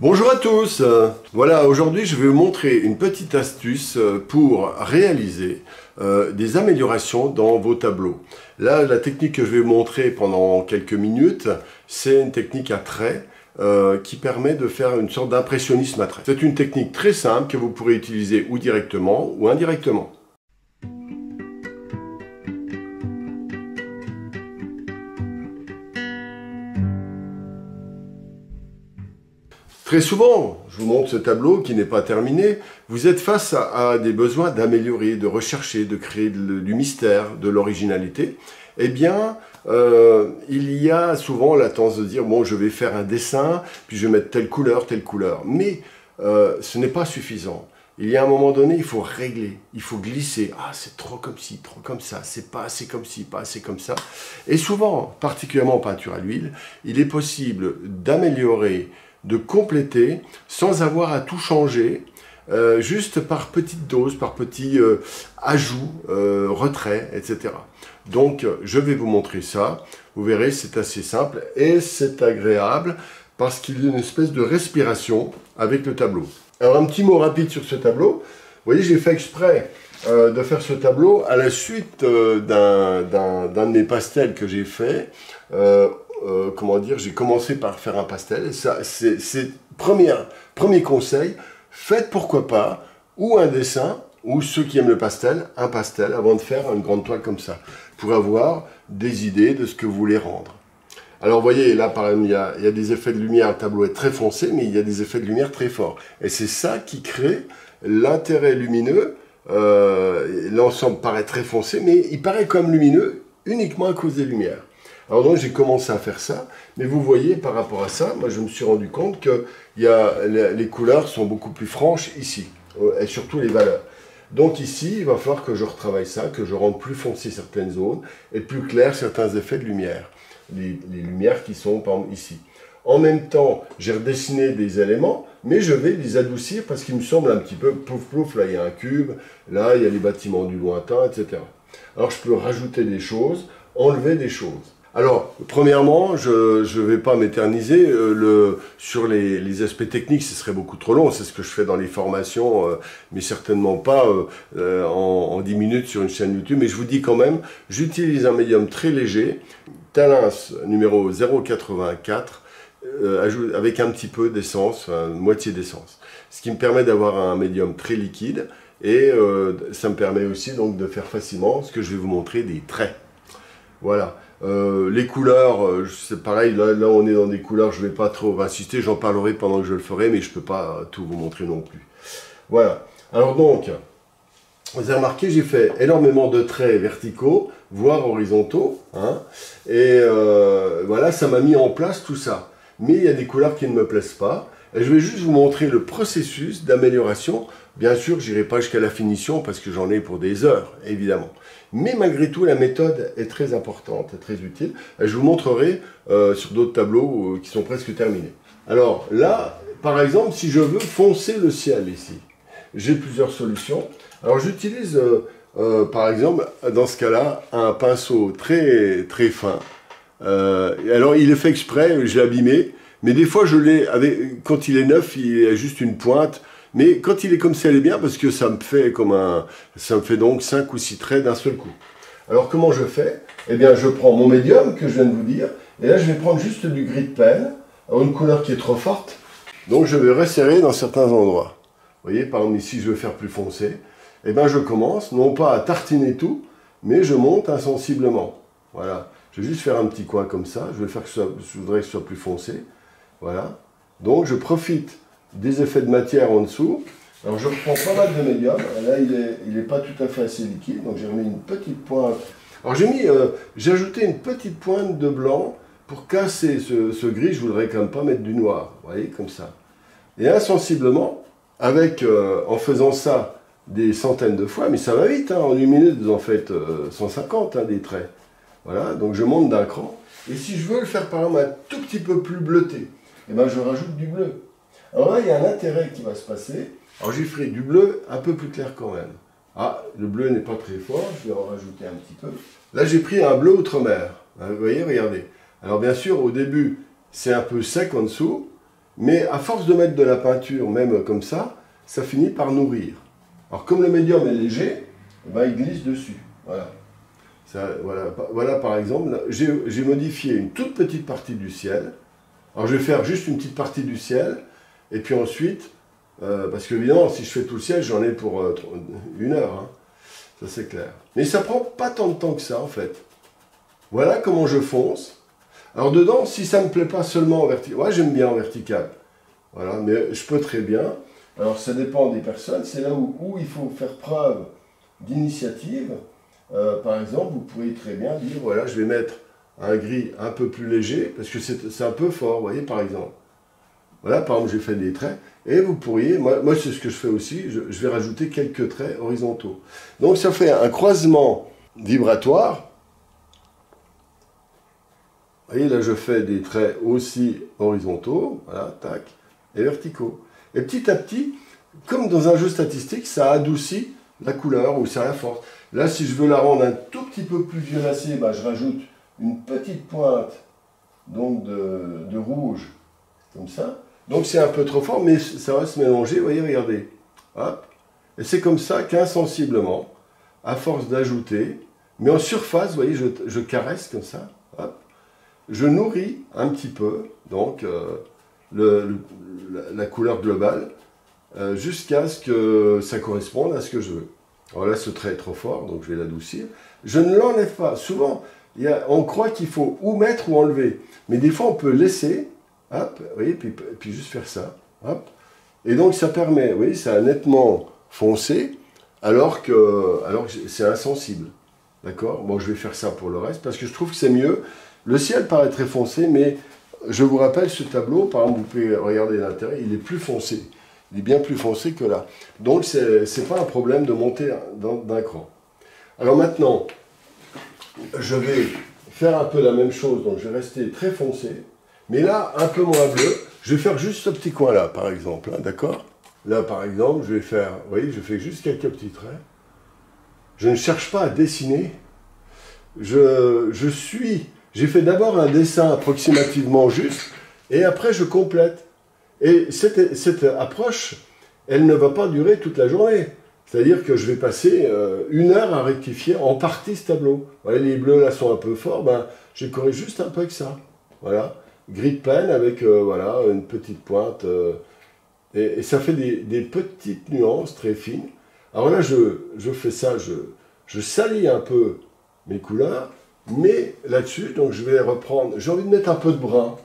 Bonjour à tous, voilà, aujourd'hui je vais vous montrer une petite astuce pour réaliser des améliorations dans vos tableaux. Là, la technique que je vais vous montrer pendant quelques minutes, c'est une technique à traits qui permet de faire une sorte d'impressionnisme à traits. C'est une technique très simple que vous pourrez utiliser ou directement ou indirectement. Très souvent, je vous montre ce tableau qui n'est pas terminé, vous êtes face à des besoins d'améliorer, de rechercher, de créer du mystère, de l'originalité. Eh bien, il y a souvent la tendance de dire, bon, je vais faire un dessin, puis je vais mettre telle couleur. Mais ce n'est pas suffisant. Il y a un moment donné, il faut régler, il faut glisser. Ah, c'est trop comme ci, trop comme ça, c'est pas assez comme ci, pas assez comme ça. Et souvent, particulièrement en peinture à l'huile, il est possible d'améliorer, de compléter sans avoir à tout changer, juste par petites doses, par petits ajouts, retraits, etc. Donc je vais vous montrer ça, vous verrez c'est assez simple et c'est agréable parce qu'il y a une espèce de respiration avec le tableau. Alors un petit mot rapide sur ce tableau, vous voyez j'ai fait exprès de faire ce tableau à la suite d'un de mes pastels que j'ai fait. Comment dire, j'ai commencé par faire un pastel, et ça, c'est premier conseil, faites pourquoi pas, ou un dessin, ou ceux qui aiment le pastel, un pastel, avant de faire une grande toile comme ça, pour avoir des idées de ce que vous voulez rendre. Alors vous voyez, là par exemple, il y a des effets de lumière, le tableau est très foncé, mais il y a des effets de lumière très forts. Et c'est ça qui crée l'intérêt lumineux, l'ensemble paraît très foncé, mais il paraît comme lumineux uniquement à cause des lumières. Alors donc j'ai commencé à faire ça, mais vous voyez par rapport à ça, moi je me suis rendu compte que les couleurs sont beaucoup plus franches ici, et surtout les valeurs. Donc ici, il va falloir que je retravaille ça, que je rende plus foncé certaines zones, et plus clair certains effets de lumière. Les lumières qui sont par exemple ici. En même temps, j'ai redessiné des éléments, mais je vais les adoucir parce qu'il me semble un petit peu plouf plouf, là il y a un cube, là il y a les bâtiments du lointain, etc. Alors je peux rajouter des choses, enlever des choses. Alors, premièrement, je ne vais pas m'éterniser sur les aspects techniques, ce serait beaucoup trop long, c'est ce que je fais dans les formations, mais certainement pas en 10 minutes sur une chaîne YouTube. Mais je vous dis quand même, j'utilise un médium très léger, Talens numéro 084, avec un petit peu d'essence, moitié d'essence. Ce qui me permet d'avoir un médium très liquide, et ça me permet aussi donc de faire facilement ce que je vais vous montrer, des traits. Voilà. Les couleurs, c'est pareil, là on est dans des couleurs, je ne vais pas trop insister, j'en parlerai pendant que je le ferai, mais je ne peux pas tout vous montrer non plus. Voilà, alors donc, vous avez remarqué, j'ai fait énormément de traits verticaux, voire horizontaux, hein, et voilà, ça m'a mis en place tout ça. Mais il y a des couleurs qui ne me plaisent pas, et je vais juste vous montrer le processus d'amélioration. Bien sûr, je n'irai pas jusqu'à la finition, parce que j'en ai pour des heures, évidemment. Mais malgré tout, la méthode est très importante, très utile. Et je vous montrerai sur d'autres tableaux qui sont presque terminés. Alors là, par exemple, si je veux foncer le ciel ici, j'ai plusieurs solutions. Alors j'utilise, par exemple, dans ce cas-là, un pinceau très, très fin. Alors il est fait exprès, je l'ai abîmé, mais des fois, quand il est neuf, il a juste une pointe. Mais quand il est comme ça, il est bien parce que ça me fait donc 5 ou 6 traits d'un seul coup. Alors comment je fais? Eh bien je prends mon médium que je viens de vous dire, et là je vais prendre juste du gris de pen, alors une couleur qui est trop forte, donc je vais resserrer dans certains endroits. Vous voyez, par exemple ici je veux faire plus foncé, et bien je commence, non pas à tartiner tout, mais je monte insensiblement. Voilà, je vais juste faire un petit coin comme ça, je voudrais que ce soit plus foncé, voilà. Donc je profite des effets de matière en dessous. Alors je reprends pas mal de médium, là il est pas tout à fait assez liquide, donc j'ai remis une petite pointe. Alors j'ai ajouté une petite pointe de blanc pour casser ce gris, je voudrais quand même pas mettre du noir, vous voyez, comme ça. Et insensiblement, en faisant ça des centaines de fois, mais ça va vite, hein, en une minute vous en faites 150 hein, des traits. Voilà, donc je monte d'un cran, et si je veux le faire par exemple un tout petit peu plus bleuté, et ben je rajoute du bleu. Alors là, il y a un intérêt qui va se passer. Alors j'y ferai du bleu un peu plus clair quand même. Ah, le bleu n'est pas très fort, je vais en rajouter un petit peu. Là, j'ai pris un bleu outre-mer. Vous voyez, regardez. Alors bien sûr, au début, c'est un peu sec en dessous, Mais à force de mettre de la peinture, même comme ça finit par nourrir. Alors comme le médium est léger, eh ben, il glisse dessus. Voilà. Voilà par exemple, j'ai modifié une toute petite partie du ciel. Alors je vais faire juste une petite partie du ciel, et puis ensuite, parce qu'évidemment, si je fais tout le ciel, j'en ai pour 1 heure. Hein. Ça c'est clair. Mais ça prend pas tant de temps que ça en fait. Voilà comment je fonce. Alors dedans, si ça ne me plaît pas seulement en vertical, moi j'aime bien en vertical. Voilà, mais je peux très bien. Alors ça dépend des personnes, c'est là où il faut faire preuve d'initiative. Par exemple, vous pourriez très bien dire, voilà, je vais mettre un gris un peu plus léger, parce que c'est un peu fort, vous voyez, par exemple. Voilà, par exemple, j'ai fait des traits, et vous pourriez, moi c'est ce que je fais aussi, je vais rajouter quelques traits horizontaux. Donc ça fait un croisement vibratoire. Vous voyez, là je fais des traits aussi horizontaux, voilà, tac, et verticaux. Et petit à petit, comme dans un jeu statistique, ça adoucit la couleur ou ça la force. Là, si je veux la rendre un tout petit peu plus violacée, bah, je rajoute une petite pointe donc de rouge, comme ça. Donc c'est un peu trop fort, mais ça va se mélanger, vous voyez, regardez. Hop. Et c'est comme ça qu'insensiblement, à force d'ajouter, mais en surface, vous voyez, je caresse comme ça, hop, je nourris un petit peu, donc, la couleur globale, jusqu'à ce que ça corresponde à ce que je veux. Alors là, ce trait est trop fort, donc je vais l'adoucir. Je ne l'enlève pas. Souvent, on croit qu'il faut ou mettre ou enlever. Mais des fois, on peut laisser, hop, vous voyez, puis juste faire ça, hop. Et donc, ça permet, vous voyez, ça a nettement foncé, alors que c'est insensible. D'accord? Bon, je vais faire ça pour le reste, parce que je trouve que c'est mieux. Le ciel paraît très foncé, mais je vous rappelle, ce tableau, par exemple, vous pouvez regarder l'intérieur, il est plus foncé. Il est bien plus foncé que là. Donc, ce n'est pas un problème de monter d'un cran. Alors maintenant, je vais faire un peu la même chose. Donc, je vais rester très foncé. Mais là, un peu moins bleu. Je vais faire juste ce petit coin-là, par exemple. Hein, d'accord? Là, par exemple, je vais faire... Vous voyez, je fais juste quelques petits traits. Je ne cherche pas à dessiner. J'ai fait d'abord un dessin approximativement juste. Et après, je complète. Et cette approche, elle ne va pas durer toute la journée. C'est-à-dire que je vais passer 1 heure à rectifier en partie ce tableau. Vous voyez, les bleus là sont un peu forts, ben, je corrige juste un peu avec ça. Voilà. Gris de peine avec voilà, une petite pointe. Et ça fait des petites nuances très fines. Alors là, je fais ça, je salis un peu mes couleurs, mais là-dessus, donc je vais reprendre, j'ai envie de mettre un peu de brun.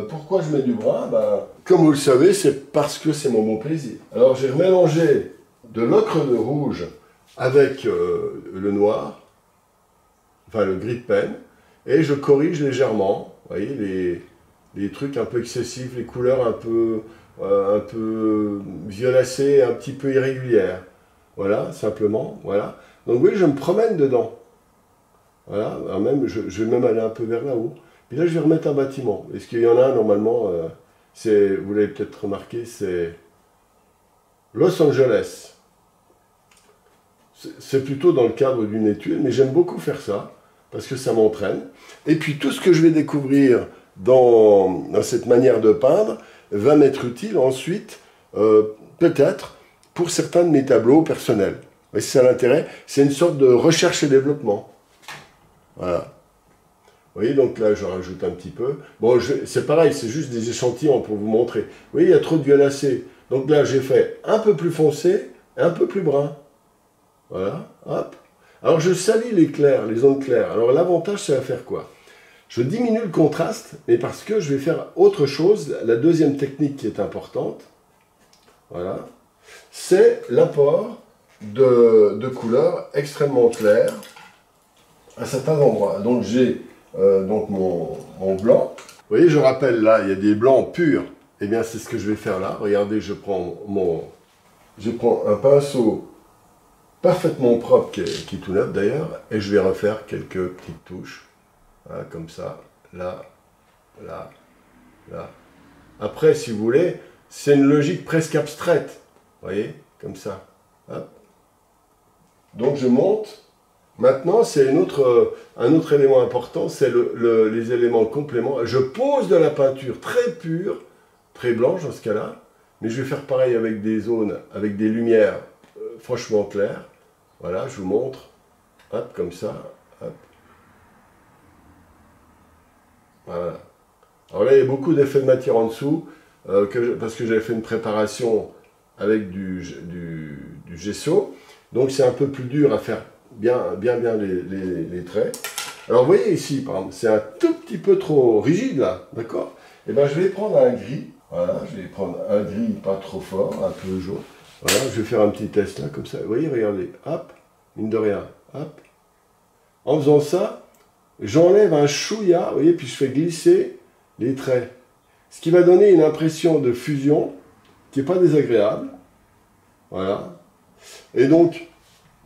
Pourquoi je mets du brun? Ben, comme vous le savez, c'est parce que c'est mon bon plaisir. Alors j'ai remélangé de l'ocre de rouge avec le noir, enfin le gris de peine, et je corrige légèrement, vous voyez, les trucs un peu excessifs, les couleurs un peu violacées, un petit peu irrégulières. Voilà, simplement, voilà. Donc oui, je me promène dedans. Voilà, alors même, je vais même aller un peu vers là-haut. Puis là, je vais remettre un bâtiment. Est-ce qu'il y en a un, normalement, vous l'avez peut-être remarqué, c'est Los Angeles. C'est plutôt dans le cadre d'une étude, mais j'aime beaucoup faire ça, parce que ça m'entraîne. Et puis, tout ce que je vais découvrir dans cette manière de peindre va m'être utile ensuite, peut-être, pour certains de mes tableaux personnels. Et c'est ça l'intérêt, c'est une sorte de recherche et développement. Voilà. Vous voyez, donc là, je rajoute un petit peu. Bon, c'est pareil, c'est juste des échantillons pour vous montrer. Vous voyez, il y a trop de violacé. Donc là, j'ai fait un peu plus foncé et un peu plus brun. Voilà, hop. Alors, je salis les clairs, les zones claires. Alors, l'avantage, c'est à faire quoi? Je diminue le contraste, mais parce que je vais faire autre chose. La deuxième technique qui est importante, voilà, c'est l'apport de couleurs extrêmement claires à certains endroits. Donc, j'ai donc mon blanc. Vous voyez, je rappelle là, il y a des blancs purs. Eh bien, c'est ce que je vais faire là. Regardez, je prends un pinceau parfaitement propre, qui est tout neuf d'ailleurs, et je vais refaire quelques petites touches. Voilà, comme ça, là, là, là. Après, si vous voulez, c'est une logique presque abstraite. Vous voyez, comme ça. Hop. Donc, je monte. Maintenant, c'est un autre élément important, c'est les éléments compléments. Je pose de la peinture très pure très blanches dans ce cas-là, mais je vais faire pareil avec des zones, avec des lumières franchement claires. Voilà, je vous montre, hop, comme ça, hop. Voilà. Alors là, il y a beaucoup d'effets de matière en dessous, parce que j'avais fait une préparation avec du gesso, donc c'est un peu plus dur à faire bien les traits. Alors vous voyez ici, par exemple, c'est un tout petit peu trop rigide là, d'accord? Et bien je vais prendre un gris, voilà, je vais prendre un gris pas trop fort, un peu jaune. Voilà, je vais faire un petit test là, comme ça. Vous voyez, regardez, hop, mine de rien, hop. En faisant ça, j'enlève un chouïa, vous voyez, puis je fais glisser les traits. Ce qui va donner une impression de fusion qui n'est pas désagréable. Voilà. Et donc,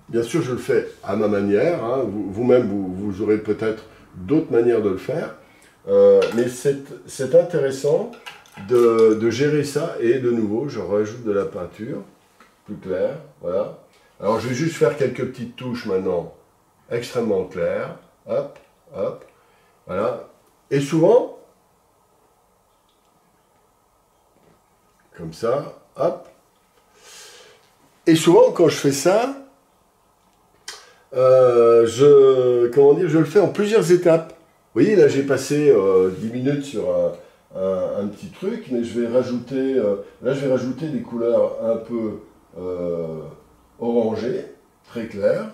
bien sûr, je le fais à ma manière. Hein. Vous-même, vous aurez peut-être d'autres manières de le faire. Mais c'est intéressant de gérer ça. Et de nouveau, je rajoute de la peinture plus claire. Voilà. Alors, je vais juste faire quelques petites touches maintenant extrêmement claires. Hop, hop. Voilà. Et souvent, comme ça, hop. Et souvent, quand je fais ça, je le fais en plusieurs étapes. Vous voyez, là, j'ai passé 10 minutes sur un petit truc, mais je vais rajouter, là, je vais rajouter des couleurs un peu orangées, très claires.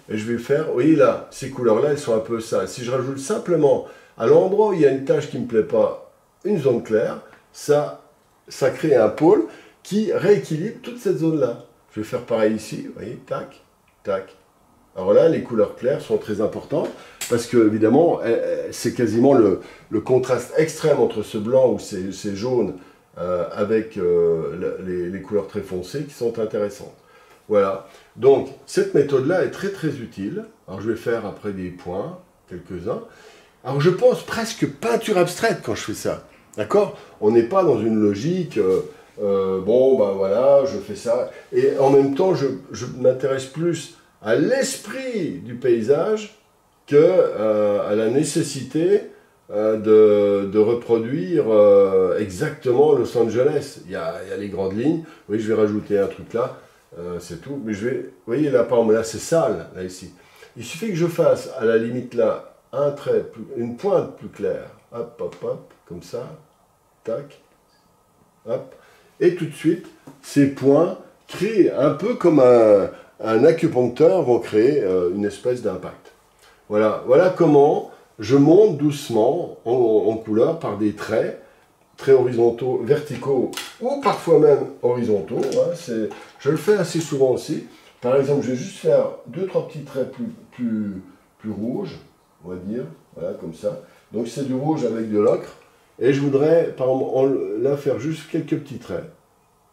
Et je vais faire, vous voyez là, ces couleurs-là, elles sont un peu ça. Si je rajoute simplement à l'endroit où il y a une tache qui ne me plaît pas, une zone claire, ça crée un pôle qui rééquilibre toute cette zone-là. Je vais faire pareil ici, vous voyez, tac, tac. Alors là, les couleurs claires sont très importantes parce que, évidemment, c'est quasiment le contraste extrême entre ce blanc ou ces jaunes avec les couleurs très foncées qui sont intéressantes. Voilà. Donc, cette méthode-là est très très utile. Alors, je vais faire après des points, quelques-uns. Alors, je pense presque peinture abstraite quand je fais ça. D'accord? On n'est pas dans une logique... bon, ben voilà, je fais ça. Et en même temps, je m'intéresse plus à l'esprit du paysage que à la nécessité de reproduire exactement Los Angeles. Il y a les grandes lignes. Oui, je vais rajouter un truc là, c'est tout. Mais je vais, vous voyez là, par exemple, là c'est sale, là ici. Il suffit que je fasse à la limite là un trait, une pointe plus claire. Hop, hop, hop, comme ça. Tac. Hop. Et tout de suite, ces points créent un peu comme un acupuncteur vont créer une espèce d'impact. Voilà, voilà comment je monte doucement en couleur par des traits très horizontaux, verticaux ou parfois même horizontaux. Hein, je le fais assez souvent aussi. Par exemple, je vais juste faire 2-3 petits traits plus rouges, on va dire, voilà, comme ça. Donc c'est du rouge avec de l'ocre. Et je voudrais, par exemple, là, faire juste quelques petits traits.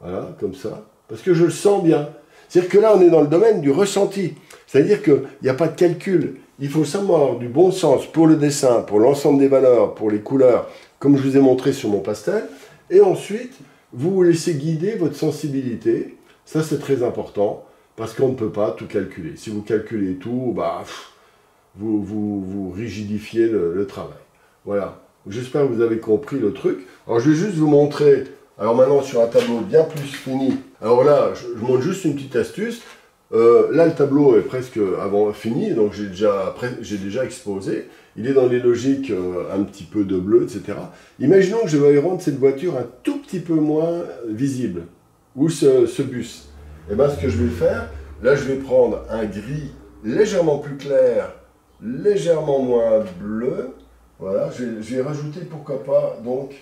Voilà, comme ça. Parce que je le sens bien. C'est-à-dire que là, on est dans le domaine du ressenti. C'est-à-dire qu'il n'y a pas de calcul. Il faut simplement avoir du bon sens pour le dessin, pour l'ensemble des valeurs, pour les couleurs, comme je vous ai montré sur mon pastel. Et ensuite, vous laissez guider votre sensibilité. Ça, c'est très important, parce qu'on ne peut pas tout calculer. Si vous calculez tout, bah, vous rigidifiez le travail. Voilà. J'espère que vous avez compris le truc. Alors, je vais juste vous montrer, alors maintenant sur un tableau bien plus fini. Alors là, je montre juste une petite astuce. Là, le tableau est presque fini, donc j'ai déjà exposé. Il est dans les logiques un petit peu de bleu, etc. Imaginons que je vais rendre cette voiture un tout petit peu moins visible, ou ce bus. Et bien, ce que je vais faire, là, je vais prendre un gris légèrement plus clair, légèrement moins bleu. Voilà, je vais rajouter, pourquoi pas, donc,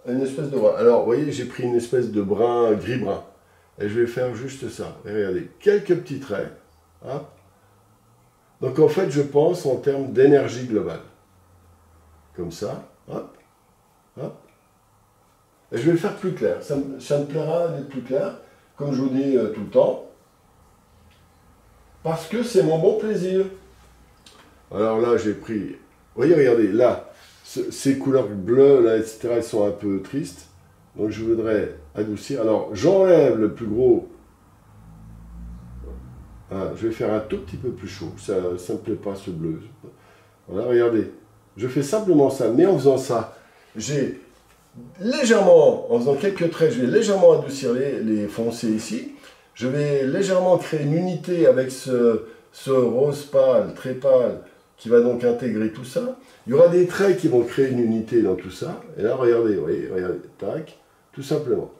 une espèce de brun. Alors, vous voyez, j'ai pris une espèce de brun, gris-brun. Et je vais faire juste ça. Et regardez, quelques petits traits. Hop. Donc, en fait, je pense en termes d'énergie globale. Comme ça. Hop. Hop. Et je vais le faire plus clair. Ça me plaira d'être plus clair, comme je vous dis tout le temps. Parce que c'est mon bon plaisir. Alors là, j'ai pris... Vous voyez, regardez, là, ces couleurs bleues, là, etc., elles sont un peu tristes. Donc, je voudrais adoucir. Alors, j'enlève le plus gros. Voilà, je vais faire un tout petit peu plus chaud. Ça ne me plaît pas, ce bleu. Voilà, regardez. Je fais simplement ça. Mais en faisant ça, j'ai légèrement, en faisant quelques traits, je vais légèrement adoucir les foncés ici. Je vais légèrement créer une unité avec ce rose pâle, très pâle, qui va donc intégrer tout ça. Il y aura des traits qui vont créer une unité dans tout ça. Et là, regardez, vous voyez, regardez, tac, tout simplement.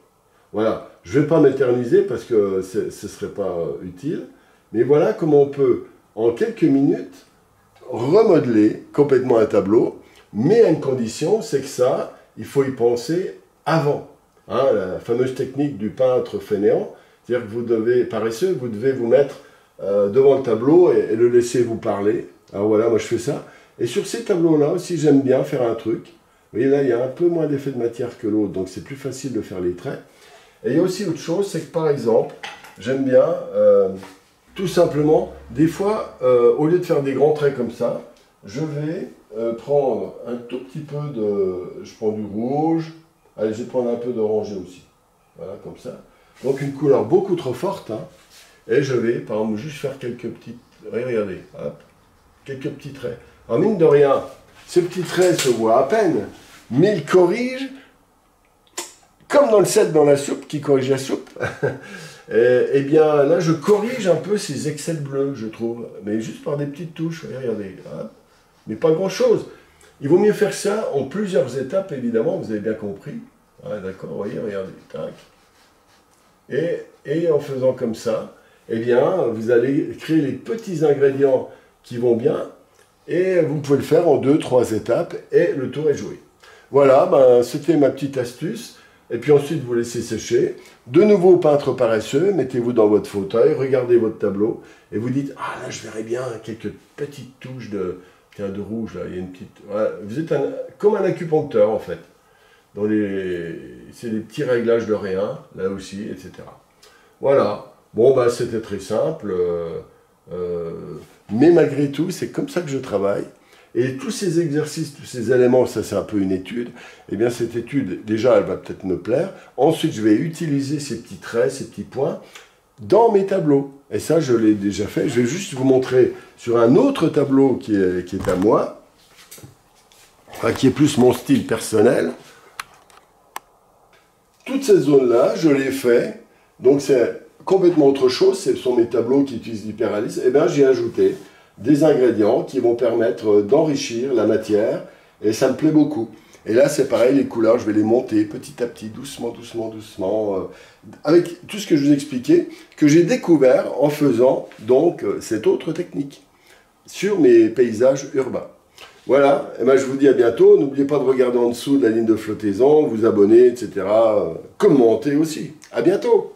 Voilà, je ne vais pas m'éterniser parce que ce ne serait pas utile. Mais voilà comment on peut, en quelques minutes, remodeler complètement un tableau, mais à une condition, c'est que ça, il faut y penser avant. Hein, la fameuse technique du peintre fainéant, c'est-à-dire que vous devez, paresseux, vous devez vous mettre devant le tableau et le laisser vous parler. Alors voilà, moi je fais ça. Et sur ces tableaux-là aussi, j'aime bien faire un truc. Vous voyez, là, il y a un peu moins d'effet de matière que l'autre, donc c'est plus facile de faire les traits. Et il y a aussi autre chose, c'est que par exemple, j'aime bien, tout simplement, des fois, au lieu de faire des grands traits comme ça, je vais prendre un tout petit peu de... Je prends du rouge, allez, je vais prendre un peu d'orangé aussi. Voilà, comme ça. Donc une couleur beaucoup trop forte, hein, et je vais, par exemple, juste faire quelques petits... Regardez, hop, quelques petits traits. Alors mine de rien, ces petits traits se voient à peine, mais ils corrigent, comme dans le sel dans la soupe, qui corrige la soupe. Et bien là, je corrige un peu ces excès bleus, je trouve, mais juste par des petites touches, regardez, hop, mais pas grand-chose. Il vaut mieux faire ça en plusieurs étapes, évidemment, vous avez bien compris. Ouais, d'accord, vous voyez, regardez, tac. Et en faisant comme ça, eh bien, vous allez créer les petits ingrédients qui vont bien, et vous pouvez le faire en 2-3 étapes, et le tour est joué. Voilà, ben, c'était ma petite astuce. Et puis ensuite, vous laissez sécher. De nouveau, peintre paresseux, mettez-vous dans votre fauteuil, regardez votre tableau, et vous dites, ah là, je verrais bien quelques petites touches de rouge, là, il y a une petite... Voilà. Vous êtes comme un acupuncteur, en fait. C'est des petits réglages de rien, là aussi, etc. Voilà. Bon, ben, c'était très simple, mais malgré tout, c'est comme ça que je travaille. Et tous ces exercices, tous ces éléments, ça c'est un peu une étude, eh bien cette étude, déjà, elle va peut-être me plaire. Ensuite, je vais utiliser ces petits traits, ces petits points, dans mes tableaux. Et ça, je l'ai déjà fait. Je vais juste vous montrer sur un autre tableau qui est à moi, enfin, qui est plus mon style personnel. Toutes ces zones-là, je les fais. Donc c'est complètement autre chose. Ce sont mes tableaux qui utilisent l'hyperréalisme. Eh bien, j'ai ajouté des ingrédients qui vont permettre d'enrichir la matière, et ça me plaît beaucoup. Et là, c'est pareil, les couleurs, je vais les monter petit à petit, doucement, doucement, doucement, avec tout ce que je vous ai expliqué, que j'ai découvert en faisant donc cette autre technique sur mes paysages urbains. Voilà, et ben, je vous dis à bientôt. N'oubliez pas de regarder en dessous de la ligne de flottaison, vous abonner, etc. Commenter aussi. À bientôt!